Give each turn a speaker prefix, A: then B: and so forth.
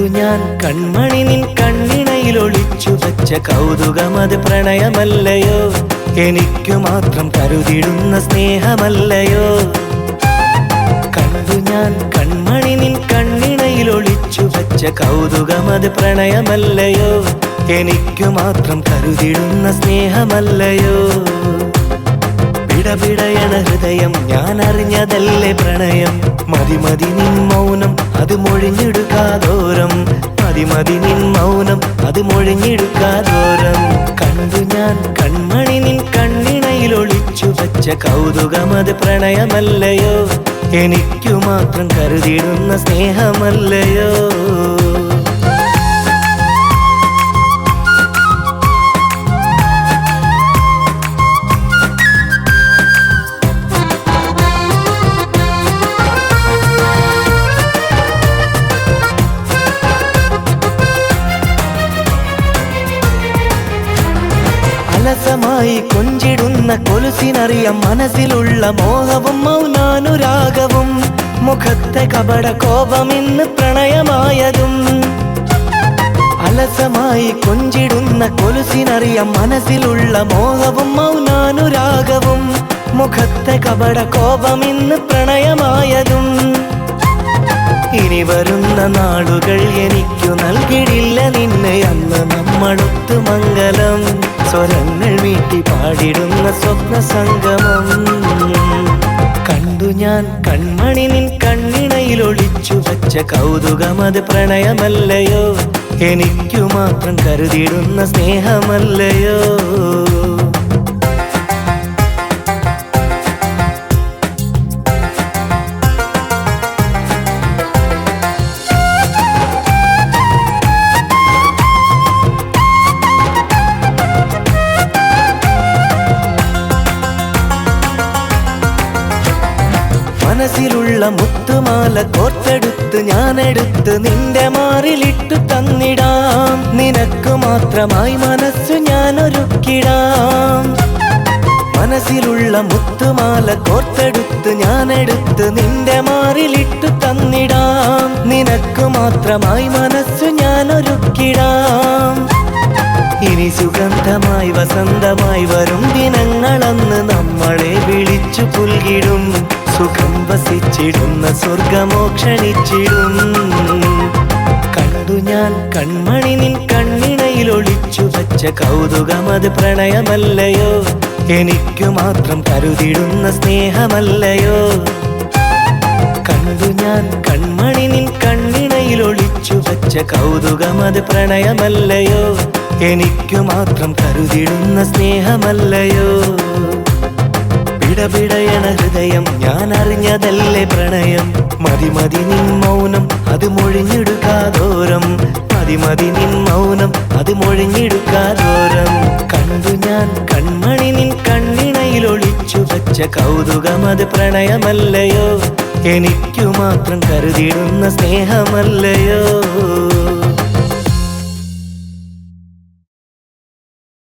A: കണ്ടു ഞാൻ കൺമണി നിൻ കണ്ണിണയിൽ ഒളിച്ചു വച്ച കൗതുകമത് പ്രണയമല്ലയോ, എനിക്കു മാത്രം കരുതിടുന്ന സ്നേഹമല്ലയോ. കണ്ടു ഞാൻ കൺമണി നിൻ കണ്ണിണയിൽ ഒളിച്ചു വച്ച കൗതുകമത് പ്രണയമല്ലയോ, എനിക്കു മാത്രം കരുതിടുന്ന സ്നേഹമല്ലയോ. പിടപിടയണ ഹൃദയം ഞാൻ അറിഞ്ഞതല്ലേ പ്രണയം, മതി മതി നിൻ മൗനം അത് മൊഴിഞ്ഞെടുക്കാതോരം, മതി മതി നിൻ മൗനം അത് മൊഴിഞ്ഞെടുക്കാതോരം. കണ്ടു ഞാൻ കൺമണി നിൻ കണ്ണിണയിൽ ഒളിച്ചു വച്ച കൗതുകമത് പ്രണയമല്ലയോ, എനിക്കു മാത്രം കരുതിടുന്ന സ്നേഹമല്ലയോ. അലസമായി കൊഞ്ചിടുന്ന കൊലുസിനറിയാം മനസ്സിലുള്ള മോഹവും മൗനാനുരാഗവും, മുഖത്തെ കപട കോപമിന്ന് പ്രണയമായതും. അലസമായി കൊഞ്ചിടുന്ന കൊലുസിനറിയാം മനസ്സിലുള്ള മോഹവും മൗനാനുരാഗവും, മുഖത്തെ കപട കോപമിന്ന് പ്രണയമായതും. ഇനി വരുന്ന നാളുകൾ എനിക്കു നൽകിടില്ല നിന്നെ അന്ന് നമ്മളൊത്തു മംഗലം, സ്വരങ്ങൾ വീട്ടി പാടിടുന്ന സ്വപ്ന സംഗമം. കണ്ടു ഞാൻ കൺമണി നിൻ കണ്ണിണയിൽ ഒളിച്ചു വച്ച കൗതുകമത് പ്രണയമല്ലയോ, എനിക്കു മാത്രം കരുതിടുന്ന സ്നേഹമല്ലയോ. മനസ്സിലുള്ള മുത്തുമാല കോർത്തെടുത്ത് ഞാനെടുത്ത് നിന്റെ മാറിലിട്ടു തന്നിടാം, നിനക്ക് മാത്രമായി മനസ്സു ഞാൻ ഒരുക്കിടാം. മനസ്സിലുള്ള മുത്തുമാല കോർത്തെടുത്ത് ഞാനെടുത്ത് നിന്റെ മാറിലിട്ടു തന്നിടാം, നിനക്ക് മാത്രമായി മനസ്സു ഞാൻ ഒരുക്കിടാം. ഇനി സുഗന്ധമായി വസന്തമായി വരും ദിനങ്ങളന്ന് നമ്മളെ വിളിച്ചു പുൽകിടും, സുഖം വസിച്ചിടുന്ന സ്വർഗമോ ക്ഷണിച്ചിടും. കണ്ടു ഞാൻ കൺമണി നിൻ കണ്ണിണയിൽ ഒളിച്ചു വച്ച കൗതുകമത് പ്രണയമല്ലയോ, എനിക്കു മാത്രം കരുതിടുന്ന സ്നേഹമല്ലയോ. കണ്ടു ഞാൻ കൺമണി നിൻ കണ്ണിണയിൽ ഒളിച്ചു വച്ച കൗതുകമത് പ്രണയമല്ലയോ, എനിക്കു മാത്രം കരുതിടുന്ന സ്നേഹമല്ലയോ. പിടപിടയണ ഹൃദയം ഞാൻ അറിഞ്ഞതല്ലേ പ്രണയം, മതി മതി നിൻ മൗനം അത് മൊഴിഞ്ഞെടുക്കാതോരം, മതി മതി നിൻ മൗനം അത് മൊഴിഞ്ഞെടുക്കാതോരം. കണ്ടു ഞാൻ കൺമണി നിൻ കണ്ണിണയിൽ ഒളിച്ചു വച്ച കൗതുകമത് പ്രണയമല്ലയോ, എനിക്കു മാത്രം കരുതിടുന്ന സ്നേഹമല്ലയോ.